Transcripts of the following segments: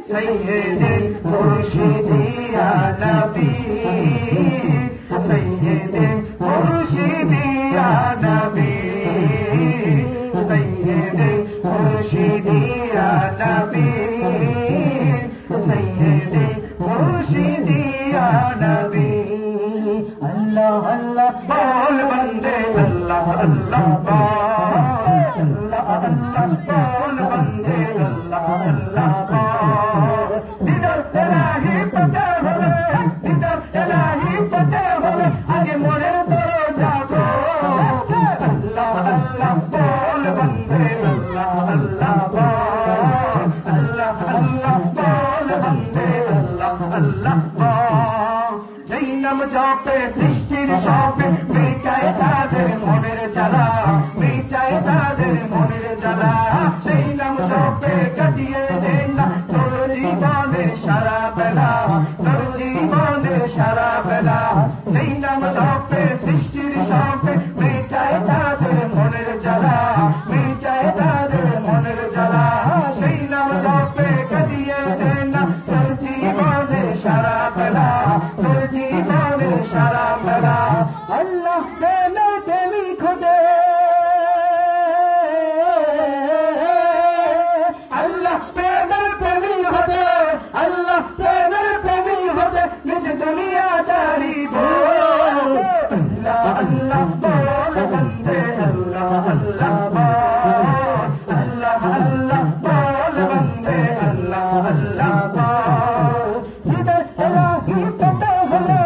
सैयदे मुर्शिदी या नबी सैयदे मुर्शिदी या नबी सैयदे मुर्शिदी या नबी सैयदे मुर्शिदी या नबी अल्लाह अल्लाह बोल बंदे अल्लाह अल्लाह बोल अल्लाह अल्लाह बोल बंदे अल्लाह अल्लाह बोल दिदर इलाही पता होले दिदर इलाही पता होले आगे मोरे दरजा को अल्लाह अल्लाह बोल बंदे अल्लाह अल्लाह बोल अल्लाह अल्लाह बोल बंदे अल्लाह अल्लाह बोल যেই নাম জপে সৃষ্টির সবে মেটায় তাদের মনের জ্বালা মেটায় তাদের মনের জ্বালা সেই নাম জপে কাটিয়ে দেন না তোর জীবনের সারা বেলা তোর জীবনের সারা বেলা যেই নাম জপে সৃষ্টির সবে মেটায় তাদের মনের জ্বালা মেটায় তাদের মনের জ্বালা সেই নাম জপে কাটিয়ে দেন না তোর জীবনের সারা বেলা তোর জীবনের সারা বেলা আল্লাহ প্রেমে প্রেমী খোঁজে আল্লাহ প্রেমের প্রেমী হবে আল্লাহ প্রেমের প্রেমী হবে নিজ দুনিয়া দাঁড়িব আল্লাহ আল্লাহ বল বন্দে আল্লাহ আল্লাহ বল আল্লাহ আল্লাহ বল বন্দে আল্লাহ আল্লাহ বল দিদার ইলাহি পেতে হলে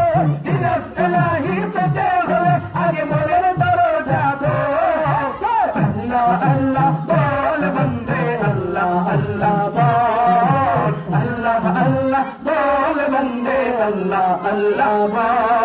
দিদার ইলাহি পেতে হলে আগে মনের দরজা খোল আল্লাহ আল্লাহ বল বন্দে আল্লাহ আল্লাহ বল আল্লাহ আল্লাহ বল বন্দে আল্লাহ আল্লাহ বল